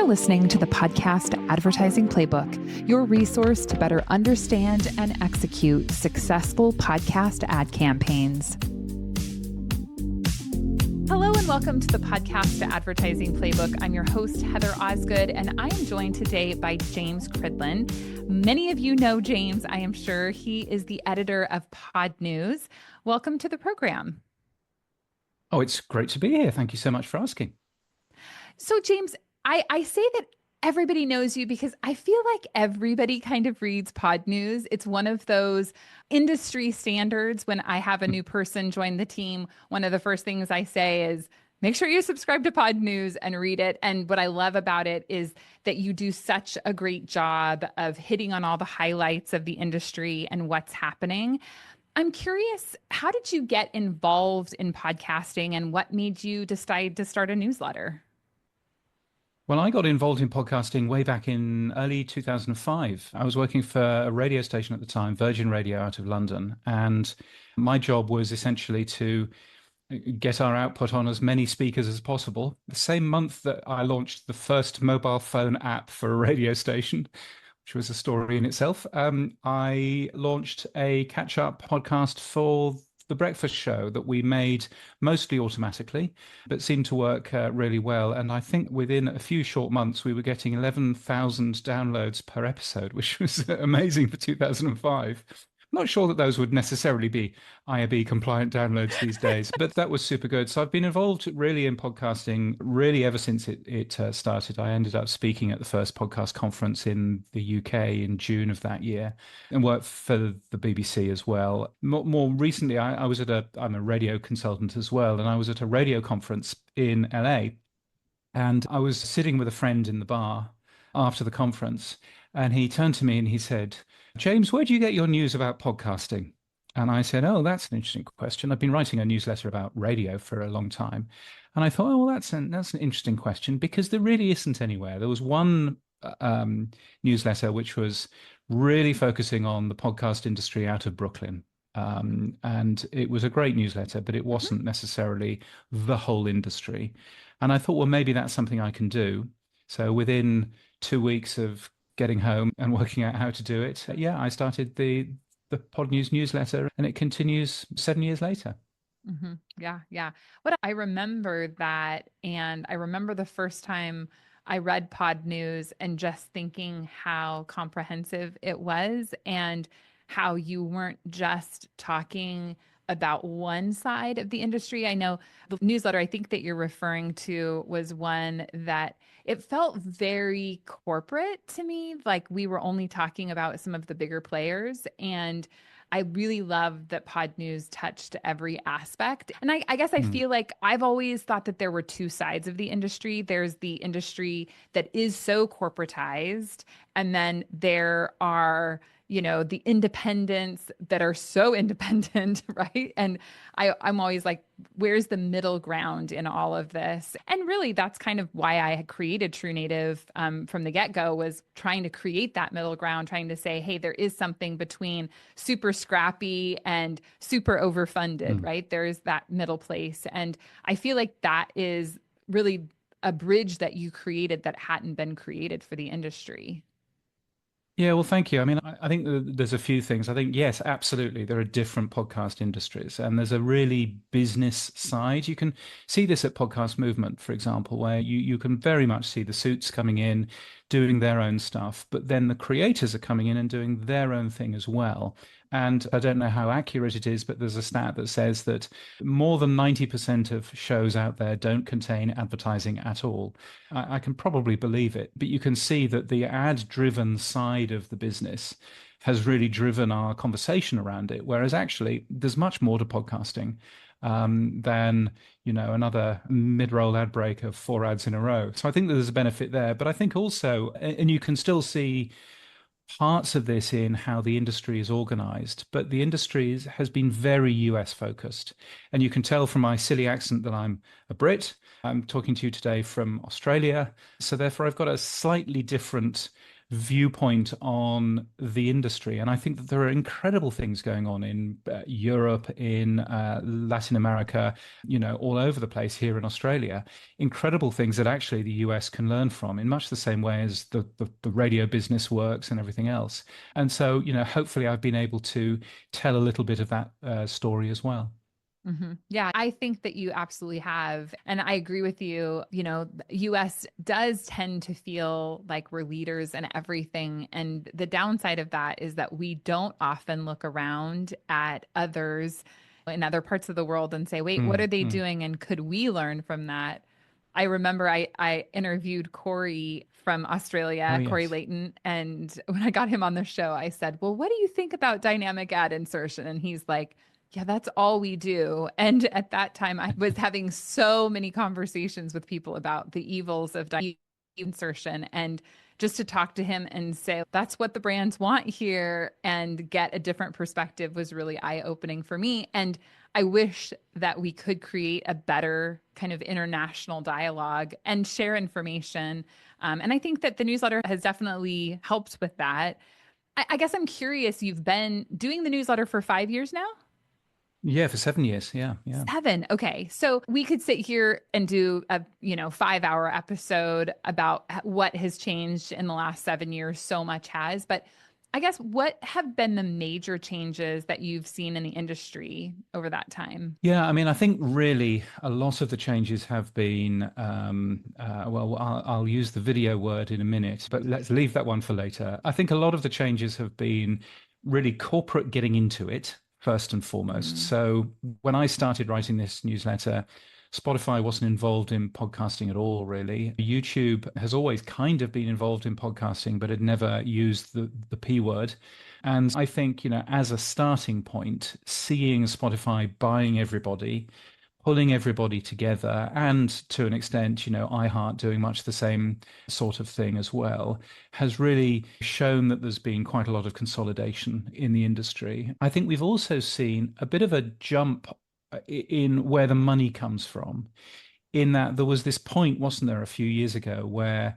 listening to the Podcast Advertising Playbook, your resource to better understand and execute successful podcast ad campaigns. Hello and welcome to the Podcast Advertising Playbook. I'm your host, Heather Osgood, and I am joined today by James Cridland. Many of you know James, I am sure. He is the editor of Podnews. Welcome to the program. Oh, it's great to be here. Thank you so much for asking. So, James, I say that everybody knows you because I feel like everybody kind of reads Podnews. It's one of those industry standards. When I have a new person join the team, one of the first things I say is, make sure you subscribe to Podnews and read it. And what I love about it is that you do such a great job of hitting on all the highlights of the industry and what's happening. I'm curious, how did you get involved in podcasting and what made you decide to start a newsletter? Well, I got involved in podcasting way back in early 2005. I was working for a radio station at the time, Virgin Radio out of London. And my job was essentially to get our output on as many speakers as possible. The same month that I launched the first mobile phone app for a radio station, which was a story in itself, I launched a catch-up podcast for the breakfast show that we made mostly automatically, but seemed to work really well. And I think within a few short months, we were getting 11,000 downloads per episode, which was amazing for 2005. I'm not sure that those would necessarily be IAB compliant downloads these days, but that was super good. So I've been involved really in podcasting really ever since it started. I ended up speaking at the first podcast conference in the UK in June of that year and worked for the BBC as well. More recently, I'm a radio consultant as well, and I was at a radio conference in LA, and I was sitting with a friend in the bar after the conference, and he turned to me and he said, "James, where do you get your news about podcasting?" And I said, "Oh, that's an interesting question. I've been writing a newsletter about radio for a long time." And I thought, oh, well, that's an interesting question because there really isn't anywhere. There was one newsletter which was really focusing on the podcast industry out of Brooklyn. And it was a great newsletter, but it wasn't necessarily the whole industry. And I thought, well, maybe that's something I can do. So within 2 weeks of getting home and working out how to do it, I started the Podnews newsletter, and it continues 7 years later. Mm-hmm. Yeah. What I remember that, and I remember the first time I read Podnews and just thinking how comprehensive it was and how you weren't just talking about one side of the industry. I know the newsletter I think that you're referring to was one that it felt very corporate to me, like we were only talking about some of the bigger players. And I really love that Podnews touched every aspect. And I guess I feel like I've always thought that there were two sides of the industry. There's the industry that is so corporatized, and then there are the independents that are so independent, right? And I'm always like, where's the middle ground in all of this? And really, that's kind of why I had created True Native from the get-go, was trying to create that middle ground, trying to say, hey, there is something between super scrappy and super overfunded, right? There is that middle place. And I feel like that is really a bridge that you created that hadn't been created for the industry. Yeah, well, thank you. I mean, I think there's a few things. I think, yes, absolutely. There are different podcast industries, and there's a really business side. You can see this at Podcast Movement, for example, where you can very much see the suits coming in, doing their own stuff, but then the creators are coming in and doing their own thing as well. And I don't know how accurate it is, but there's a stat that says that more than 90% of shows out there don't contain advertising at all. I can probably believe it, but you can see that the ad-driven side of the business has really driven our conversation around it, whereas actually there's much more to podcasting than another mid-roll ad break of 4 ads in a row. So I think that there's a benefit there, but I think also, and you can still see parts of this in how the industry is organized, but the industry has been very US focused. And you can tell from my silly accent that I'm a Brit. I'm talking to you today from Australia. So therefore, I've got a slightly different viewpoint on the industry. And I think that there are incredible things going on in Europe, in Latin America, all over the place here in Australia. Incredible things that actually the US can learn from in much the same way as the radio business works and everything else. And so, hopefully I've been able to tell a little bit of that story as well. Yeah, I think that you absolutely have. And I agree with you. The US does tend to feel like we're leaders in everything. And the downside of that is that we don't often look around at others in other parts of the world and say, wait, what are Mm, they mm. doing? And could we learn from that? I remember I interviewed Corey from Oh, Australia, Corey yes. Layton. And when I got him on the show, I said, well, what do you think about dynamic ad insertion? And he's like, yeah, that's all we do. And at that time, I was having so many conversations with people about the evils of insertion, and just to talk to him and say, that's what the brands want here, and get a different perspective was really eye opening for me. And I wish that we could create a better kind of international dialogue and share information. And I think that the newsletter has definitely helped with that. I guess I'm curious, you've been doing the newsletter for 5 years now? Yeah, for 7 years. Yeah, yeah. 7. Okay. So we could sit here and do a, 5-hour episode about what has changed in the last 7 years. So much has, but I guess what have been the major changes that you've seen in the industry over that time? Yeah, I mean, I think really a lot of the changes have been, well, I'll use the video word in a minute, but let's leave that one for later. I think a lot of the changes have been really corporate getting into it, first and foremost. Mm, So when I started writing this newsletter, Spotify wasn't involved in podcasting at all, really. YouTube has always kind of been involved in podcasting, but had never used the P word. And I think, as a starting point, seeing Spotify buying everybody, pulling everybody together, and to an extent, iHeart doing much the same sort of thing as well, has really shown that there's been quite a lot of consolidation in the industry. I think we've also seen a bit of a jump in where the money comes from, in that there was this point, wasn't there, a few years ago, where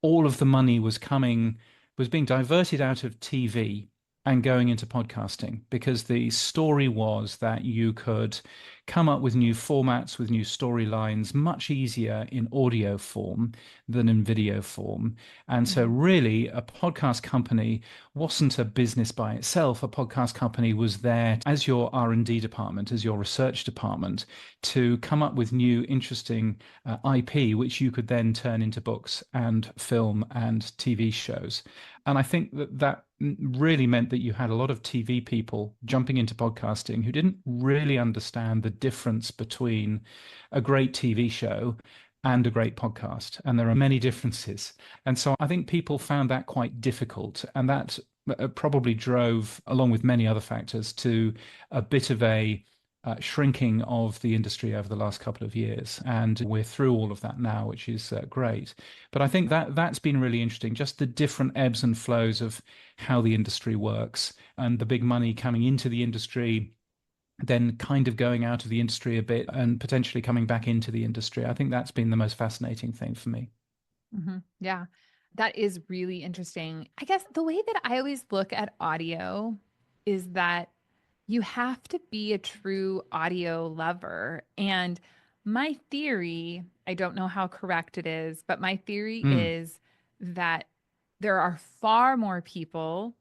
all of the money was being diverted out of TV and going into podcasting, because the story was that you could come up with new formats, with new storylines, much easier in audio form than in video form. And so mhm, really a podcast company wasn't a business by itself. A podcast company was there as your R&D department, as your research department, to come up with new, interesting IP, which you could then turn into books and film and TV shows. And I think that really meant that you had a lot of TV people jumping into podcasting who didn't really understand the difference between a great TV show and a great podcast. And there are many differences. And so I think people found that quite difficult. And that probably drove, along with many other factors, to a bit of a shrinking of the industry over the last couple of years. And we're through all of that now, which is great. But I think that's been really interesting, just the different ebbs and flows of how the industry works, and the big money coming into the industry, then kind of going out of the industry a bit and potentially coming back into the industry. I think that's been the most fascinating thing for me. Yeah, that is really interesting. I guess the way that I always look at audio is that you have to be a true audio lover. And my theory, I don't know how correct it is, but my theory Mm, is that there are far more people,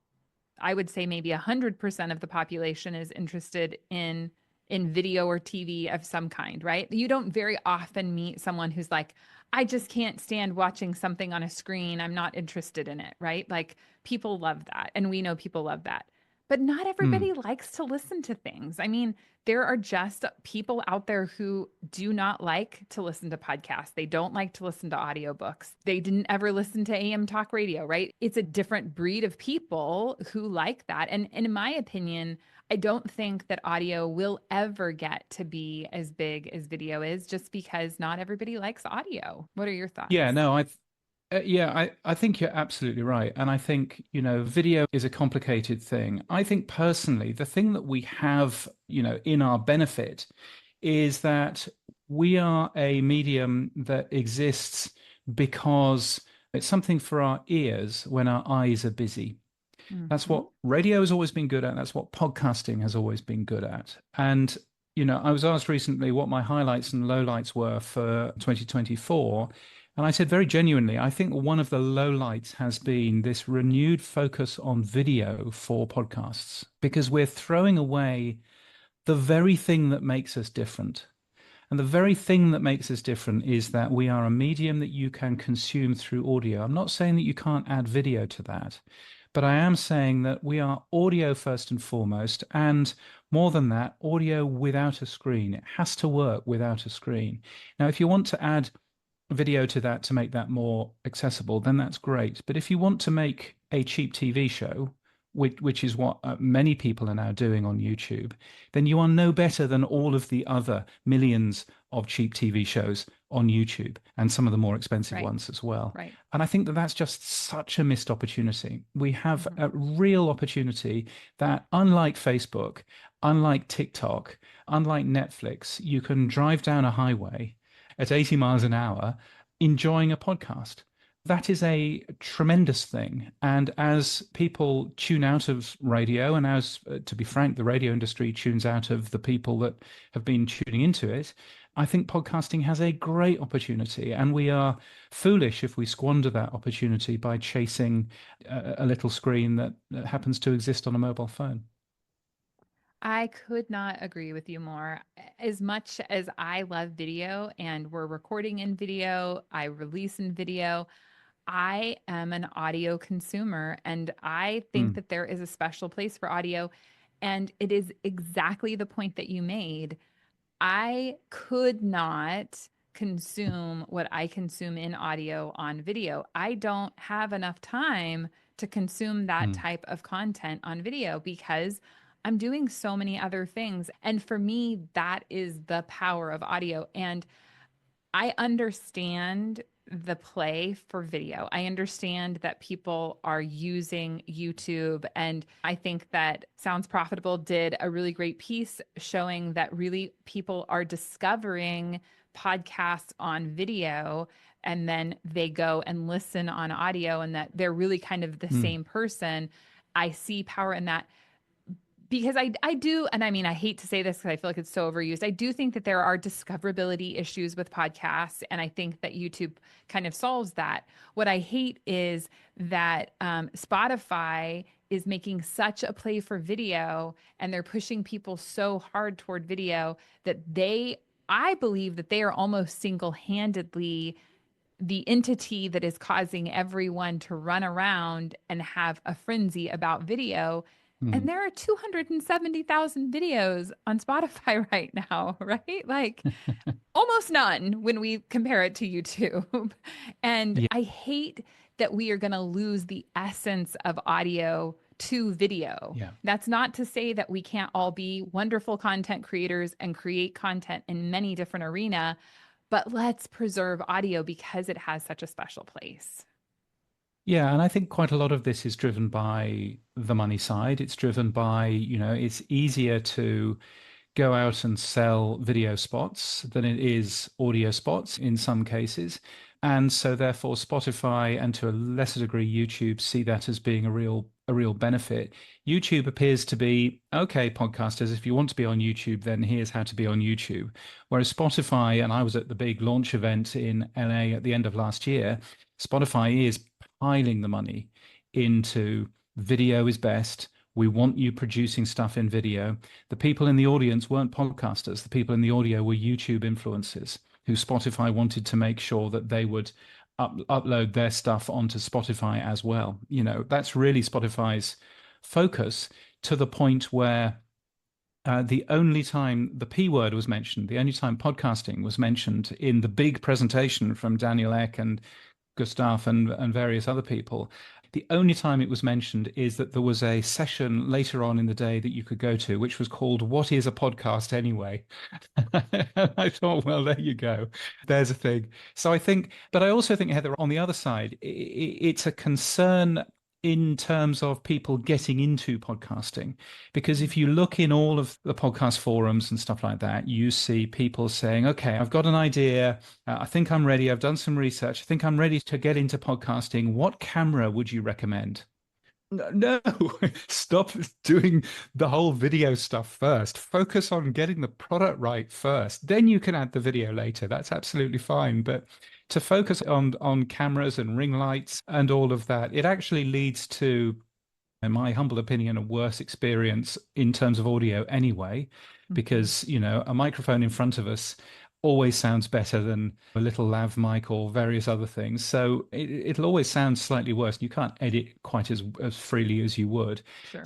I would say maybe 100% of the population is interested in video or TV of some kind, right? You don't very often meet someone who's like, I just can't stand watching something on a screen. I'm not interested in it, right? Like people love that. And we know people love that. But not mm. everybody likes to listen to things. I mean, there are just people out there who do not like to listen to podcasts. They don't like to listen to audiobooks. They didn't ever listen to AM talk radio, right? It's a different breed of people who like that. And in my opinion, I don't think that audio will ever get to be as big as video is, just because not everybody likes audio. What are your Yeah, thoughts? no, I think you're absolutely right. And I think, video is a complicated thing. I think personally, the thing that we have, in our benefit is that we are a medium that exists because It's something for our ears when our eyes are busy. That's Hmm. what radio has always been good at. That's what podcasting has always been good at. And, I was asked recently what my highlights and lowlights were for 2024. And I said very genuinely, I think one of the lowlights has been this renewed focus on video for podcasts because we're throwing away the very thing that makes us different. And the very thing that makes us different is that we are a medium that you can consume through audio. I'm not saying that you can't add video to that, but I am saying that we are audio first and foremost. And more than that, audio without a screen. It has to work without a screen. Now, if you want to add video to that to make that more accessible, then that's great. But if you want to make a cheap TV show, which is what many people are now doing on YouTube, then you are no better than all of the other millions of cheap TV shows on YouTube and some of the more expensive Right. ones as well. Right. And I think that that's just such a missed opportunity. We have Hmm. a real opportunity that, unlike Facebook, unlike TikTok, unlike Netflix, you can drive down a highway at 80 miles an hour enjoying a podcast. That is a tremendous thing. And as people tune out of radio, and as, to be frank, the radio industry tunes out of the people that have been tuning into it, I think podcasting has a great opportunity. And we are foolish if we squander that opportunity by chasing a little screen that happens to exist on a mobile phone. I could not agree with you more. As much as I love video and we're recording in video, I release in video, I am an audio consumer and I think Mm, that there is a special place for audio. And it is exactly the point that you made. I could not consume what I consume in audio on video. I don't have enough time to consume that mm, type of content on video because I'm doing so many other things. And for me, that is the power of audio. And I understand the play for video. I understand that people are using YouTube. And I think that Sounds Profitable did a really great piece showing that really people are discovering podcasts on video and then they go and listen on audio and that they're really kind of the mm. same person. I see power in that because I do, and I mean, I hate to say this because I feel like it's so overused. I do think that there are discoverability issues with podcasts, and I think that YouTube kind of solves that. What I hate is that Spotify is making such a play for video, and they're pushing people so hard toward video that I believe that they are almost single-handedly the entity that is causing everyone to run around and have a frenzy about video. And Mm. there are 270,000 videos on Spotify right now, right? Like almost none when we compare it to YouTube. And Yeah, I hate that we are going to lose the essence of audio to video. yeah. That's not to say that we can't all be wonderful content creators and create content in many different arena, but let's preserve audio because it has such a special place. Yeah, and I think quite a lot of this is driven by the money side. It's driven by, it's easier to go out and sell video spots than it is audio spots in some cases. And so therefore Spotify and to a lesser degree YouTube see that as being a real benefit. YouTube appears to be, okay, podcasters, if you want to be on YouTube, then here's how to be on YouTube. Whereas Spotify, and I was at the big launch event in LA at the end of last year, Spotify is piling the money into video is best. We want you producing stuff in video. The people in the audience weren't podcasters. The people in the audio were YouTube influencers who Spotify wanted to make sure that they would upload their stuff onto Spotify as well. That's really Spotify's focus, to the point where the only time the P word was mentioned, the only time podcasting was mentioned in the big presentation from Daniel Ek and Gustav and various other people, the only time it was mentioned is that there was a session later on in the day that you could go to, which was called "What is a Podcast Anyway?" And I thought, well, there you go. There's a thing. So I think, but I also think, Heather, on the other side, it's a concern. in terms of people getting into podcasting. Because if you look in all of the podcast forums and stuff like that, you see people saying, okay, I've got an idea. I think I'm ready. I've done some research. I think I'm ready to get into podcasting. What camera would you recommend? No, stop doing the whole video stuff first. Focus on getting the product right first. Then you can add the video later. That's absolutely fine. But to focus on cameras and ring lights and all of that, it actually leads to, in my humble opinion, a worse experience in terms of audio anyway, Mhm. because, a microphone in front of us always sounds better than a little lav mic or various other things. So it'll always sound slightly worse. You can't edit quite as freely as you would. Sure.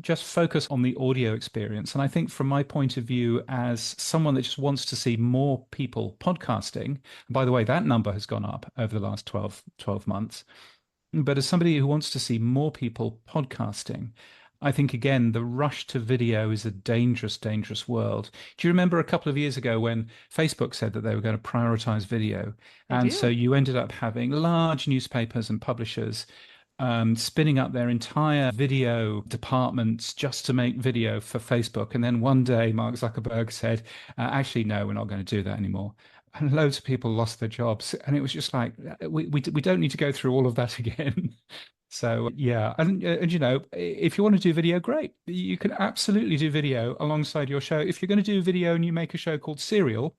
Just focus on the audio experience. And I think from my point of view, as someone that just wants to see more people podcasting, and by the way, that number has gone up over the last 12 months. But as somebody who wants to see more people podcasting, I think, again, the rush to video is a dangerous, dangerous world. Do you remember a couple of years ago when Facebook said that they were going to prioritize video? I And so do. you ended up having large newspapers and publishers spinning up their entire video departments just to make video for Facebook. And then one day, Mark Zuckerberg said, actually, no, we're not going to do that anymore. And loads of people lost their jobs. And it was just like, we don't need to go through all of that again. So yeah, and if you want to do video, great. You can absolutely do video alongside your show. If you're going to do video and you make a show called Serial,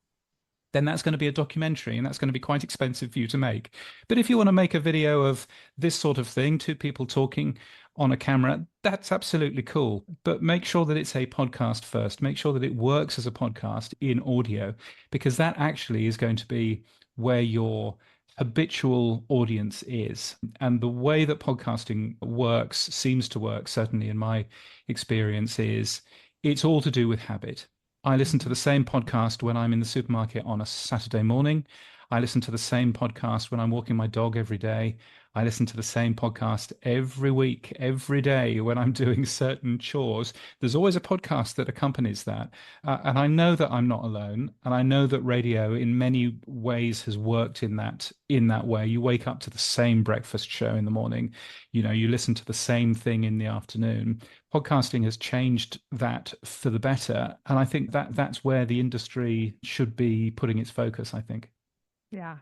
then that's going to be a documentary and that's going to be quite expensive for you to make. But if you want to make a video of this sort of thing, two people talking on a camera, that's absolutely cool. But make sure that it's a podcast first. Make sure that it works as a podcast in audio, because that actually is going to be where your habitual audience is. And the way that podcasting works, seems to work, certainly in my experience, is it's all to do with habit. I listen to the Mhm. same podcast when I'm in the supermarket on a Saturday morning. I listen to the same podcast when I'm walking my dog every day. I listen to the same podcast every week, every day when I'm doing certain chores. There's always a podcast that accompanies that. And I know that I'm not alone. And I know that radio in many ways has worked in that way. You wake up to the same breakfast show in the morning. You listen to the same thing in the afternoon. Podcasting has changed that for the better. And I think that's where the industry should be putting its focus, I think. Yeah.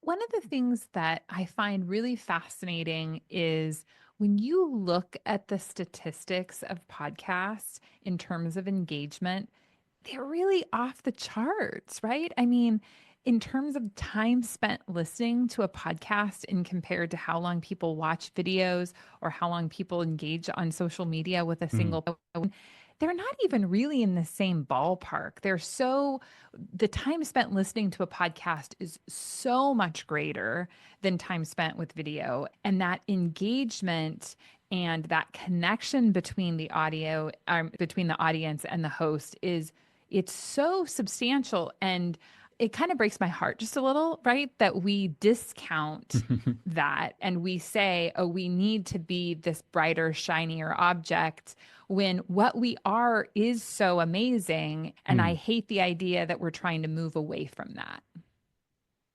One of the things that I find really fascinating is when you look at the statistics of podcasts in terms of engagement, they're really off the charts, right? I mean, in terms of time spent listening to a podcast and compared to how long people watch videos or how long people engage on social media with a Mm. single, they're not even really in the same ballpark. The time spent listening to a podcast is so much greater than time spent with video. And that engagement and that connection between between the audience and the host it's so substantial. And it kind of breaks my heart just a little, right? That we discount that and we say, oh, we need to be this brighter, shinier object when what we are is so amazing. And I Mm. hate the idea that we're trying to move away from that.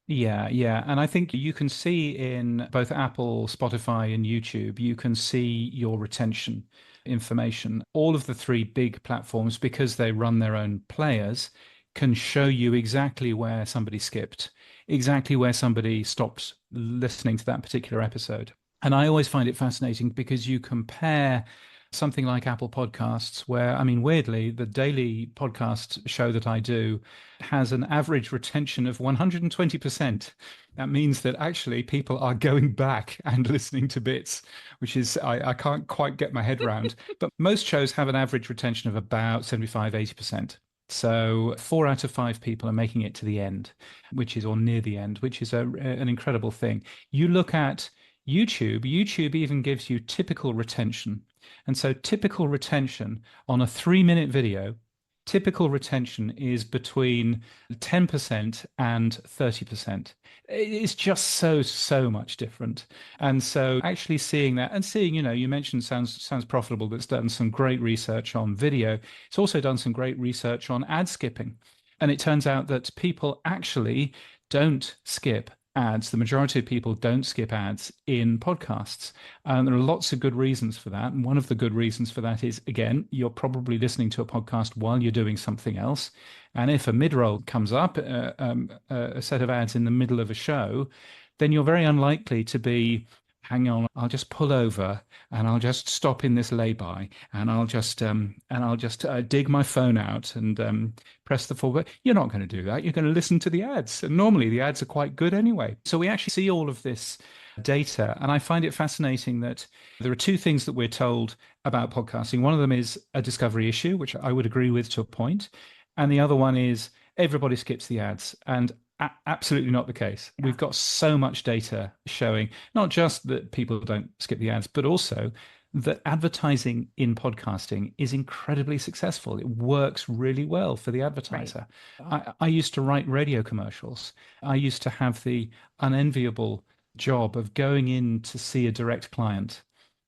Yeah, yeah. And I think you can see in both Apple, Spotify, and YouTube, you can see your retention information. All of the three big platforms, because they run their own players, can show you exactly where somebody skipped, exactly where somebody stopped listening to that particular episode. And I always find it fascinating because you compare something like Apple Podcasts, where, I mean, weirdly, the daily podcast show that I do has an average retention of 120%. That means that actually people are going back and listening to bits, which is, I can't quite get my head around. But most shows have an average retention of about 75, 80%. So 4 out of 5 people are making it to the end, or near the end, which is an incredible thing. You look at YouTube even gives you typical retention. And so typical retention on a 3-minute video, typical retention is between 10% and 30%. It's just so much different. And so actually seeing that and seeing, you mentioned sounds profitable, that's done some great research on video. It's also done some great research on ad skipping. And it turns out that people actually don't skip ads. The majority of people don't skip ads in podcasts. And there are lots of good reasons for that. And one of the good reasons for that is, again, you're probably listening to a podcast while you're doing something else. And if a mid-roll comes up, a set of ads in the middle of a show, then you're very unlikely to be, hang on, I'll just pull over and I'll just stop in this lay-by and I'll just dig my phone out and press the forward. You're not going to do that. You're going to listen to the ads. And normally the ads are quite good anyway. So we actually see all of this data. And I find it fascinating that there are two things that we're told about podcasting. One of them is a discovery issue, which I would agree with to a point. And the other one is everybody skips the ads. And absolutely not the case. Yeah. We've got so much data showing not just that people don't skip the ads, but also that advertising in podcasting is incredibly successful. It works really well for the advertiser. Right. I used to write radio commercials. I used to have the unenviable job of going in to see a direct client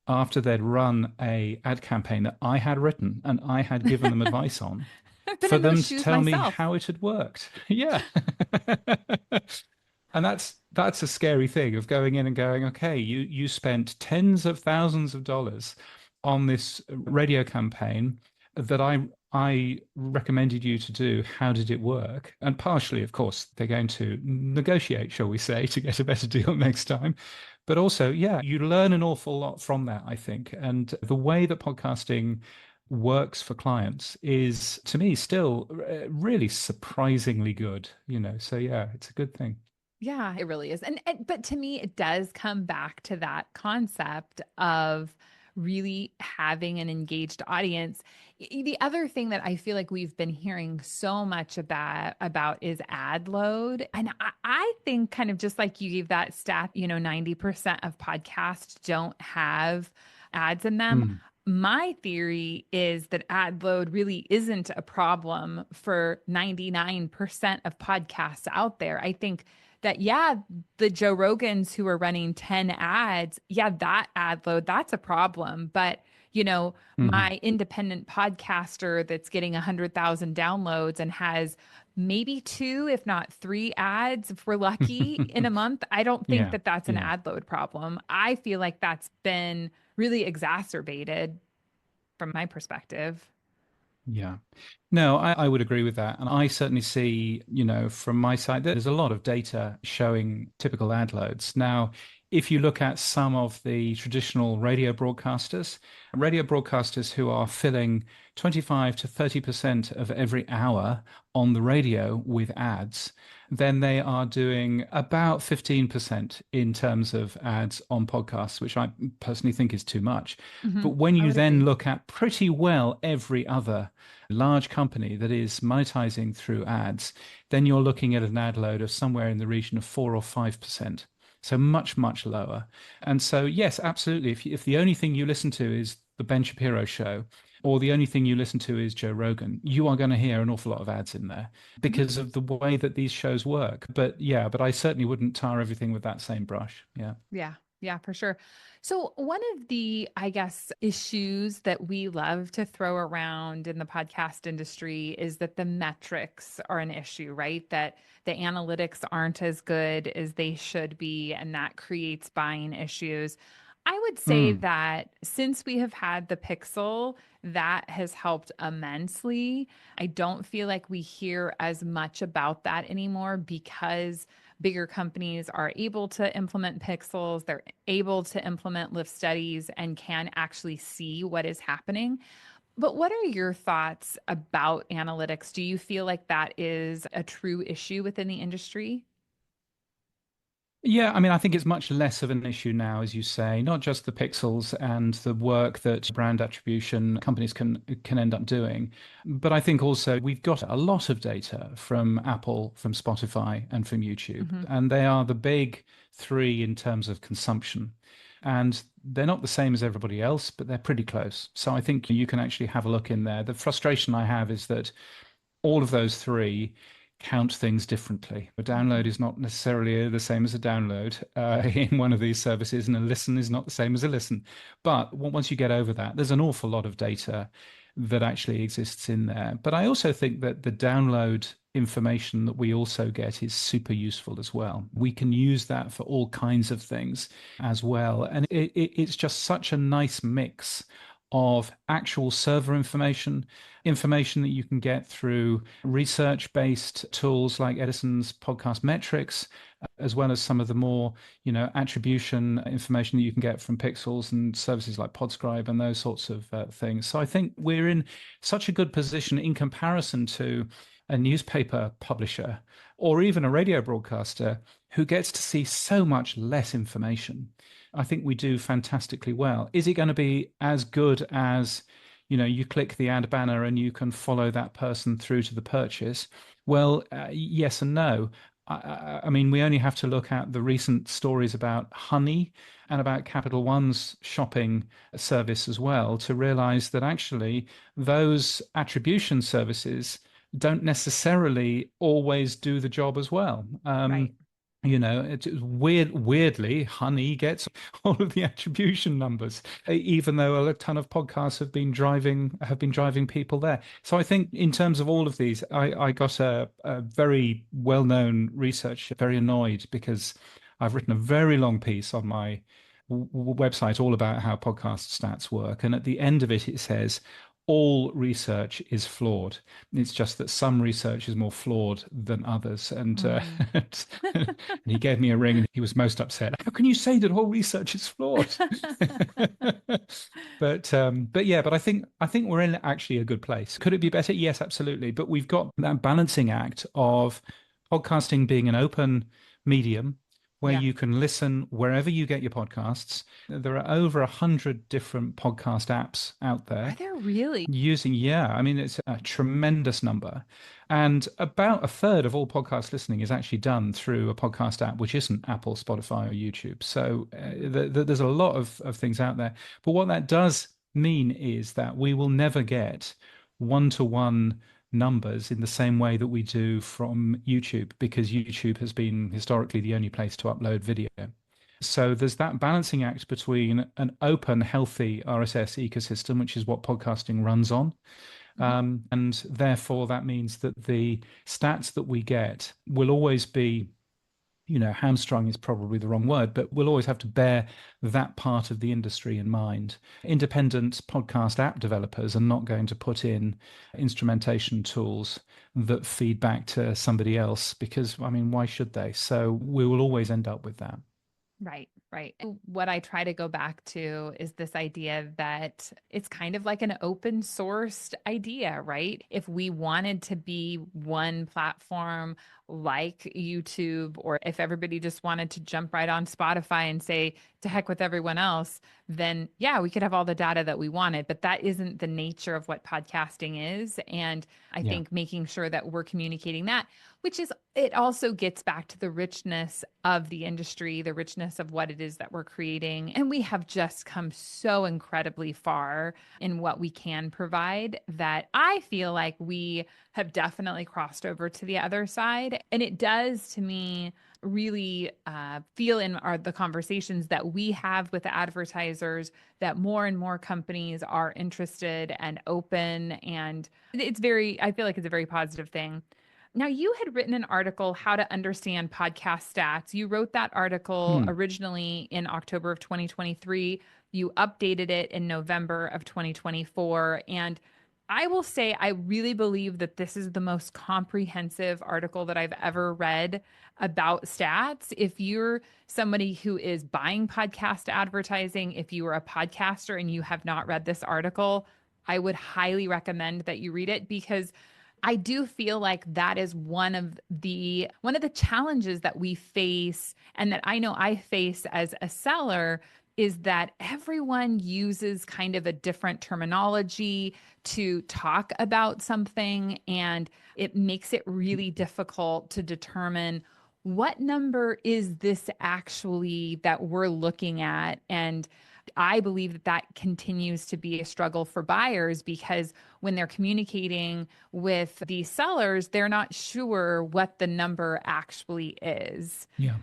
after they'd run a ad campaign that I had written and I had given them advice on, I've been for in those them to shoes tell me myself. how it had worked. Yeah. And that's a scary thing of going in and going, okay, you spent tens of thousands of dollars on this radio campaign that I recommended you to do. How did it work? And partially, of course, they're going to negotiate, shall we say, to get a better deal next time. But also, yeah, you learn an awful lot from that, I think. And the way that podcasting works for clients is, to me, still really surprisingly good, So yeah, it's a good thing. Yeah, it really is. And but to me, it does come back to that concept of really having an engaged audience. The other thing that I feel like we've been hearing so much about is ad load. And I think kind of just like you gave that stat, 90% of podcasts don't have ads in them. Mm. My theory is that ad load really isn't a problem for 99% of podcasts out there. I think that, yeah, the Joe Rogans who are running 10 ads, yeah, that ad load, that's a problem. But, Hmm. my independent podcaster that's getting 100,000 downloads and has maybe two, if not three ads, if we're lucky, in a month, I don't think Yeah, that that's an yeah. ad load problem. I feel like that's been really exacerbated from my perspective. Yeah. No, I would agree with that. And I certainly see, from my side, there's a lot of data showing typical ad loads. Now, if you look at some of the traditional radio broadcasters who are filling 25 to 30% of every hour on the radio with ads, then they are doing about 15% in terms of ads on podcasts, which I personally think is too much. Hmm. But when I you would then agree. look at pretty well every other large company that is monetizing through ads, then you're looking at an ad load of somewhere in the region of 4 or 5%. So much, much lower. And so, yes, absolutely. If the only thing you listen to is the Ben Shapiro show, or the only thing you listen to is Joe Rogan, you are going to hear an awful lot of ads in there Mhm. because of the way that these shows work. But yeah, but I certainly wouldn't tar everything with that same brush. Yeah. Yeah, yeah, for sure. So, one of the, I guess, issues that we love to throw around in the podcast industry is that the metrics are an issue, right? That the analytics aren't as good as they should be, and that creates buying issues. I would say Mm. that since we have had the Pixel, that has helped immensely. I don't feel like we hear as much about that anymore because bigger companies are able to implement pixels, they're able to implement lift studies and can actually see what is happening. But what are your thoughts about analytics? Do you feel like that is a true issue within the industry? Yeah, I mean, I think it's much less of an issue now, as you say, not just the pixels and the work that brand attribution companies can end up doing, but I think also we've got a lot of data from Apple, from Spotify, and from YouTube, Hmm. and they are the big three in terms of consumption. And they're not the same as everybody else, but they're pretty close. So I think you can actually have a look in there. The frustration I have is that all of those three count things differently. A download is not necessarily the same as a download in one of these services, and a listen is not the same as a listen. But once you get over that, there's an awful lot of data that actually exists in there. But I also think that the download information that we also get is super useful as well. We can use that for all kinds of things as well. And it's just such a nice mix of actual server information, information that you can get through research-based tools like Edison's podcast metrics, as well as some of the more, attribution information that you can get from Pixels and services like Podscribe and those sorts of things. So I think we're in such a good position in comparison to a newspaper publisher or even a radio broadcaster who gets to see so much less information. I think we do fantastically well. Is it going to be as good as, you click the ad banner and you can follow that person through to the purchase? Well, yes and no. I mean, we only have to look at the recent stories about Honey and about Capital One's shopping service as well to realize that actually those attribution services don't necessarily always do the job as well. Right. It's weirdly, Honey gets all of the attribution numbers, even though a ton of podcasts have been driving people there. So I think in terms of all of these, I got a very well-known researcher very annoyed because I've written a very long piece on my website all about how podcast stats work. And at the end of it, it says, all research is flawed. It's just that some research is more flawed than others. And, and he gave me a ring and he was most upset. How can you say that all research is flawed? But I think we're in actually a good place. Could it be better? Yes, absolutely. But we've got that balancing act of podcasting being an open medium where Yeah. you can listen wherever you get your podcasts. There are over 100 different podcast apps out there. Are there really? I mean, it's a tremendous number. And about a third of all podcast listening is actually done through a podcast app, which isn't Apple, Spotify, or YouTube. So there's a lot of things out there. But what that does mean is that we will never get one-to-one numbers in the same way that we do from YouTube, because YouTube has been historically the only place to upload video. So there's that balancing act between an open, healthy RSS ecosystem, which is what podcasting runs on. And therefore, that means that the stats that we get will always be, hamstrung is probably the wrong word, but we'll always have to bear that part of the industry in mind. Independent podcast app developers are not going to put in instrumentation tools that feed back to somebody else because, I mean, why should they? So we will always end up with that. Right, right. What I try to go back to is this idea that it's kind of like an open sourced idea, right? If we wanted to be one platform like YouTube, or if everybody just wanted to jump right on Spotify and say, to heck with everyone else, then yeah, we could have all the data that we wanted, but that isn't the nature of what podcasting is. And I think making sure that we're communicating that, which is, it also gets back to the richness of the industry, the richness of what it is that we're creating. And we have just come so incredibly far in what we can provide that I feel like we have definitely crossed over to the other side. And it does, to me, really feel in the conversations that we have with the advertisers that more and more companies are interested and open. And I feel like it's a very positive thing. Now, you had written an article, How to Understand Podcast Stats. You wrote that article originally in October of 2023. You updated it in November of 2024. And I will say, I really believe that this is the most comprehensive article that I've ever read about stats. If you're somebody who is buying podcast advertising, if you are a podcaster and you have not read this article, I would highly recommend that you read it, because I do feel like that is one of the challenges that we face, and that I know I face as a seller, is that everyone uses kind of a different terminology to talk about something, and it makes it really difficult to determine what number is this actually that we're looking at. And I believe that that continues to be a struggle for buyers, because when they're communicating with these sellers, they're not sure what the number actually is. Yeah.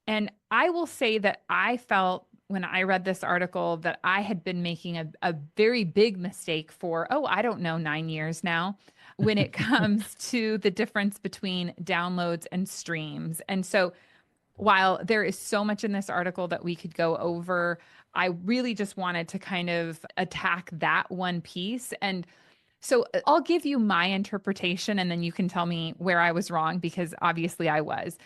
And I will say that I felt when I read this article that I had been making a very big mistake for, oh, I don't know, 9 years now, when it comes to the difference between downloads and streams. And so while there is so much in this article that we could go over, I really just wanted to kind of attack that one piece. And so I'll give you my interpretation and then you can tell me where I was wrong because obviously I was.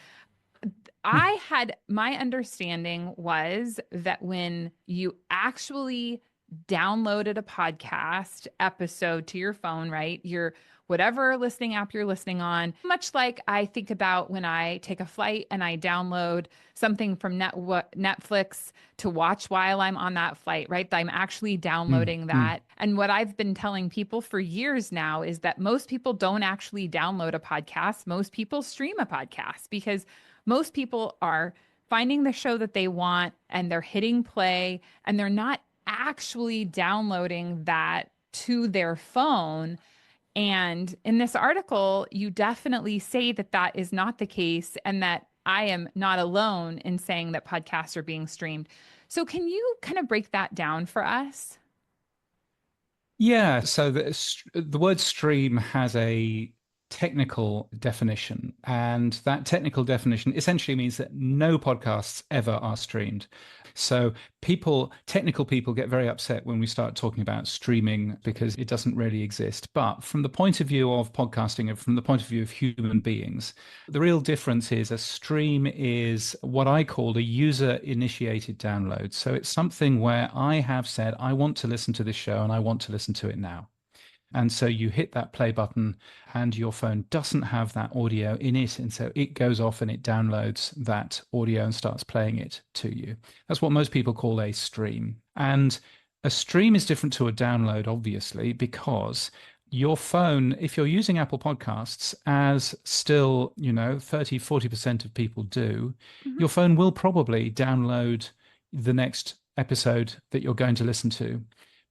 I had my understanding was that when you actually downloaded a podcast episode to your phone, right? Your whatever listening app you're listening on, much like I think about when I take a flight and I download something from Netflix to watch while I'm on that flight, right? I'm actually Mm, downloading mm. that. And what I've been telling people for years now is that most people don't actually download a podcast. Most people stream a podcast because most people are finding the show that they want and they're hitting play and they're not actually downloading that to their phone. And in this article, you definitely say that that is not the case and that I am not alone in saying that podcasts are being streamed. So, can you kind of break that down for us? Yeah, so the word stream has a technical definition, and that technical definition essentially means that no podcasts ever are streamed. So technical people get very upset when we start talking about streaming because it doesn't really exist. But from the point of view of podcasting and from the point of view of human beings, the real difference is a stream is what I call a user-initiated download. So it's something where I have said, I want to listen to this show and I want to listen to it now. And so you hit that play button and your phone doesn't have that audio in it. And so it goes off and it downloads that audio and starts playing it to you. That's what most people call a stream. And a stream is different to a download, obviously, because your phone, if you're using Apple Podcasts, as still, 30-40% of people do, Mhm. your phone will probably download the next episode that you're going to listen to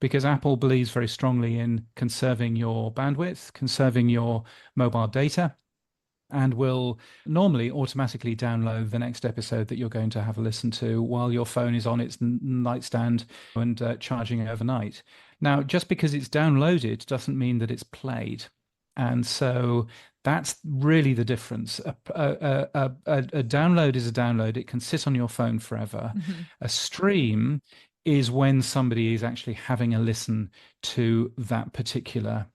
because Apple believes very strongly in conserving your bandwidth, conserving your mobile data, and will normally automatically download the next episode that you're going to have a listen to while your phone is on its nightstand and charging overnight. Now, just because it's downloaded doesn't mean that it's played. And so that's really the difference. A download is a download. It can sit on your phone forever. Mhm. A stream is when somebody is actually having a listen to that particular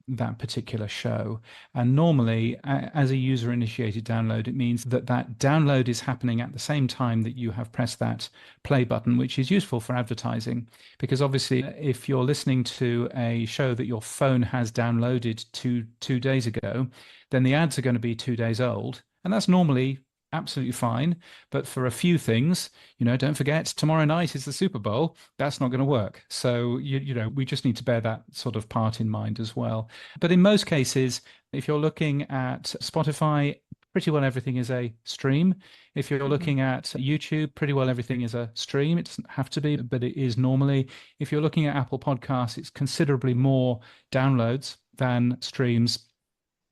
show. And normally, as a user-initiated download, it means that that download is happening at the same time that you have pressed that play button, which is useful for advertising. Because obviously, if you're listening to a show that your phone has downloaded two days ago, then the ads are going to be 2 days old. And that's normally absolutely fine. But for a few things, don't forget tomorrow night is the Super Bowl. That's not going to work. So, we just need to bear that sort of part in mind as well. But in most cases, if you're looking at Spotify, pretty well everything is a stream. If you're Mhm. looking at YouTube, pretty well everything is a stream. It doesn't have to be, but it is normally. If you're looking at Apple Podcasts, it's considerably more downloads than streams.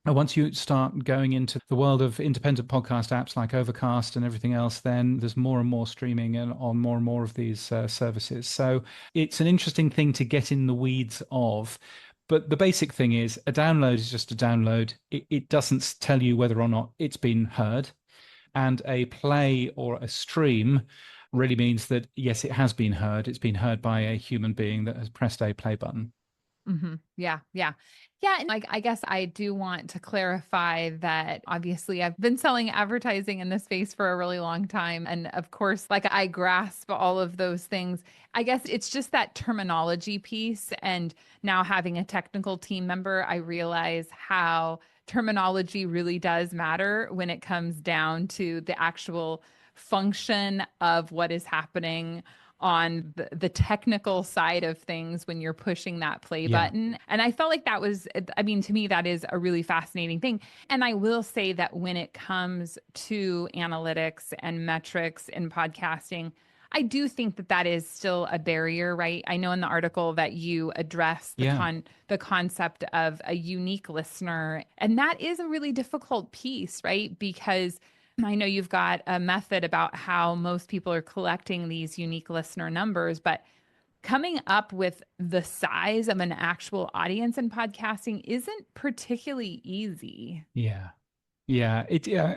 And once you start going into the world of independent podcast apps like Overcast and everything else, then there's more and more streaming on more and more of these services. So it's an interesting thing to get in the weeds of. But the basic thing is a download is just a download. It doesn't tell you whether or not it's been heard. And a play or a stream really means that, yes, it has been heard. It's been heard by a human being that has pressed a play button. Yeah, yeah. Yeah, and I guess I do want to clarify that obviously I've been selling advertising in this space for a really long time. And of course, like I grasp all of those things. I guess it's just that terminology piece. And now having a technical team member, I realize how terminology really does matter when it comes down to the actual function of what is happening on the technical side of things when you're pushing that play Yeah. button. And I felt like that was, I mean, to me, that is a really fascinating thing. And I will say that when it comes to analytics and metrics in podcasting, I do think that that is still a barrier, right? I know in the article that you address Yeah. the concept of a unique listener, and that is a really difficult piece, right? Because I know you've got a method about how most people are collecting these unique listener numbers, but coming up with the size of an actual audience in podcasting isn't particularly easy. Yeah. Yeah,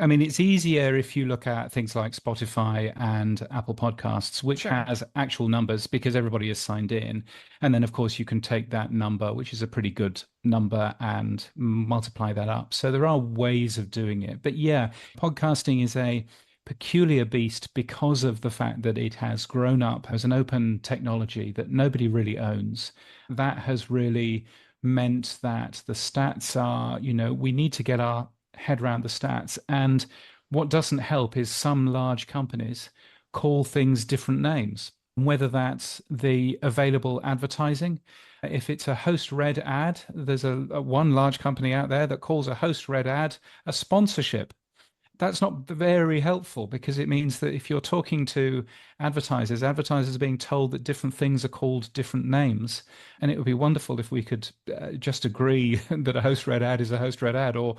I mean, it's easier if you look at things like Spotify and Apple Podcasts, which Sure. has actual numbers because everybody is signed in. And then, of course, you can take that number, which is a pretty good number, and multiply that up. So there are ways of doing it. But yeah, podcasting is a peculiar beast because of the fact that it has grown up as an open technology that nobody really owns. That has really meant that the stats are, we need to get our head around the stats. And what doesn't help is some large companies call things different names, whether that's the available advertising. If it's a host read ad, there's a one large company out there that calls a host read ad a sponsorship. That's not very helpful because it means that if you're talking to advertisers are being told that different things are called different names. And it would be wonderful if we could just agree that a host read ad is a host read ad, or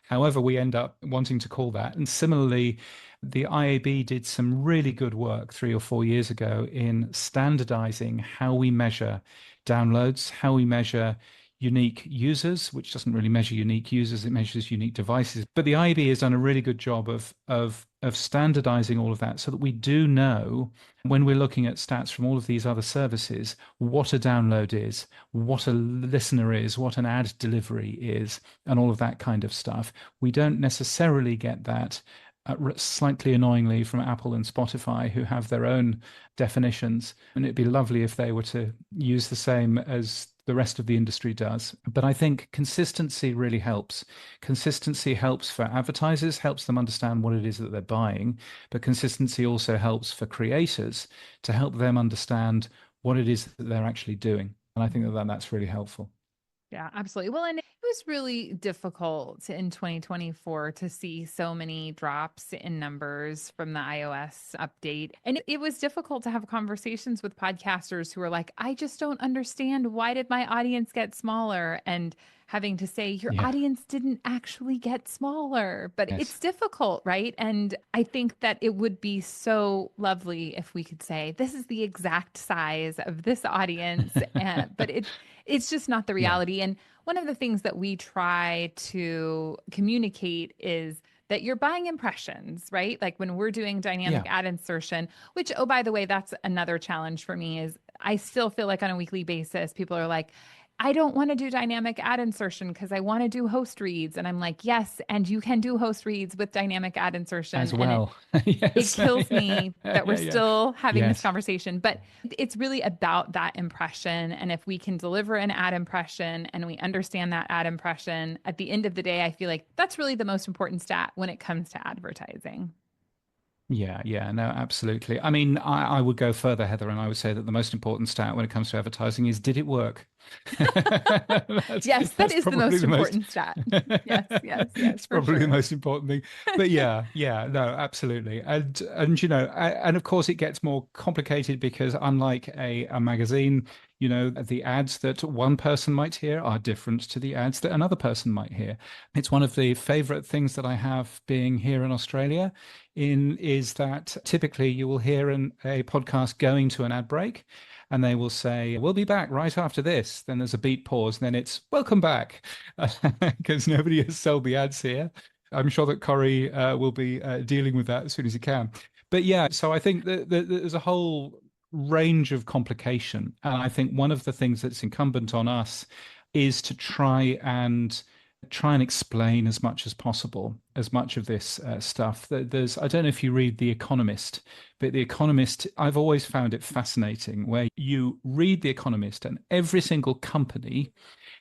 however we end up wanting to call that. And similarly, the IAB did some really good work 3 or 4 years ago in standardizing how we measure downloads, how we measure unique users, which doesn't really measure unique users, it measures unique devices. But the IAB has done a really good job of standardizing all of that so that we do know when we're looking at stats from all of these other services what a download is, what a listener is, what an ad delivery is, and all of that kind of stuff. We don't necessarily get that slightly annoyingly from Apple and Spotify, who have their own definitions. And it'd be lovely if they were to use the same as the rest of the industry does. But I think consistency really helps. Consistency helps for advertisers, helps them understand what it is that they're buying. But consistency also helps for creators to help them understand what it is that they're actually doing. And I think that that's really helpful. Yeah, absolutely. Well, and it was really difficult in 2024 to see so many drops in numbers from the iOS update. And it was difficult to have conversations with podcasters who were like, I just don't understand. Why did my audience get smaller? And having to say, your Yeah. audience didn't actually get smaller, but it's Yes. difficult, right? And I think that it would be so lovely if we could say, this is the exact size of this audience. But it's just not the Yeah. reality. And one of the things that we try to communicate is that you're buying impressions, right? Like when we're doing dynamic Yeah. ad insertion, which, oh, by the way, that's another challenge for me is I still feel like on a weekly basis, people are like, I don't want to do dynamic ad insertion because I want to do host reads. And I'm like, yes, and you can do host reads with dynamic ad insertion. As And well. it Yes. kills Yeah. me that we're Yeah. still having this Yes. conversation, but it's really about that impression. And if we can deliver an ad impression and we understand that ad impression, at the end of the day, I feel like that's really the most important stat when it comes to advertising. Yeah, no, absolutely. I mean, I would go further, Heather, and I would say that the most important stat when it comes to advertising is did it work? That's Yes, that that's is the probably most the most important stat. Yes, yes, yes, it's for probably the sure. most important thing. But yeah, no, absolutely. And and of course it gets more complicated because unlike a magazine, the ads that one person might hear are different to the ads that another person might hear. It's one of the favorite things that I have being here in Australia in is that typically you will hear a podcast going to an ad break and they will say, we'll be back right after this. Then there's a beat pause, and then it's welcome back because nobody has sold the ads here. I'm sure that Corey will be dealing with that as soon as he can. But yeah, so I think that there's a whole range of complication. And I think one of the things that's incumbent on us is to try and explain as much as possible, as much of this stuff. I don't know if you read The Economist, but The Economist, I've always found it fascinating where you read The Economist and every single company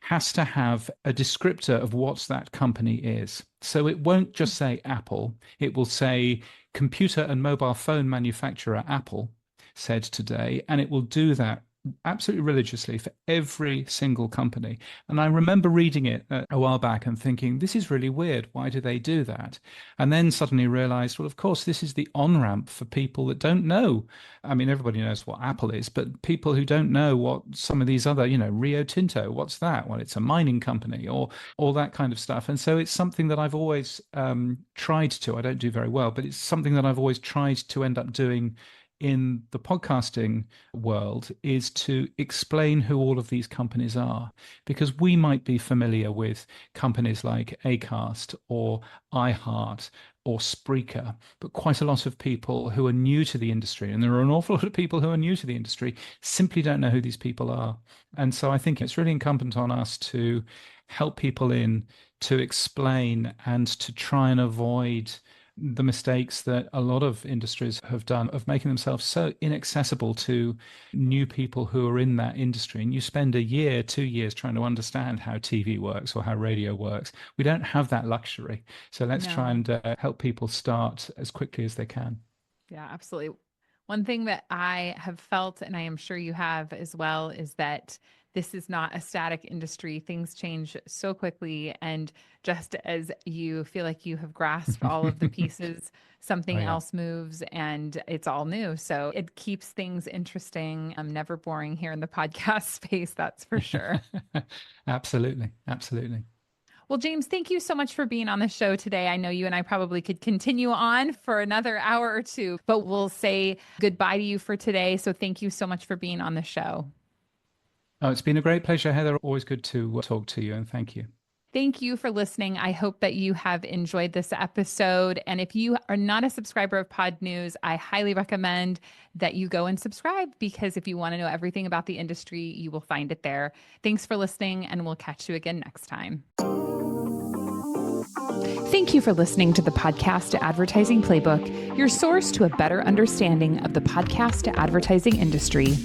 has to have a descriptor of what that company is. So it won't just say Apple, it will say computer and mobile phone manufacturer Apple said today, and it will do that absolutely religiously for every single company. And I remember reading it a while back and thinking, this is really weird. Why do they do that? And then suddenly realized, well, of course, this is the on-ramp for people that don't know. I mean, everybody knows what Apple is, but people who don't know what some of these other, Rio Tinto, what's that? Well, it's a mining company or all that kind of stuff. And so it's something that I've always tried to, I don't do very well, but it's something that I've always tried to end up doing in the podcasting world, is to explain who all of these companies are, because we might be familiar with companies like Acast or iHeart or Spreaker, but quite a lot of people who are new to the industry, and there are an awful lot of people who are new to the industry, simply don't know who these people are. And so I think it's really incumbent on us to help people to explain and to try and avoid the mistakes that a lot of industries have done of making themselves so inaccessible to new people who are in that industry. And you spend a year, 2 years trying to understand how TV works or how radio works. We don't have that luxury. So let's try and help people start as quickly as they can. Yeah, absolutely. One thing that I have felt, and I am sure you have as well, is that this is not a static industry. Things change so quickly. And just as you feel like you have grasped all of the pieces, something else moves and it's all new. So it keeps things interesting. I'm never boring here in the podcast space, that's for sure. Absolutely. Absolutely. Well, James, thank you so much for being on the show today. I know you and I probably could continue on for another hour or two, but we'll say goodbye to you for today. So thank you so much for being on the show. Oh, it's been a great pleasure, Heather. Always good to talk to you, and thank you. Thank you for listening. I hope that you have enjoyed this episode. And if you are not a subscriber of Podnews, I highly recommend that you go and subscribe, because if you want to know everything about the industry, you will find it there. Thanks for listening, and we'll catch you again next time. Thank you for listening to the Podcast Advertising Playbook, your source to a better understanding of the podcast advertising industry.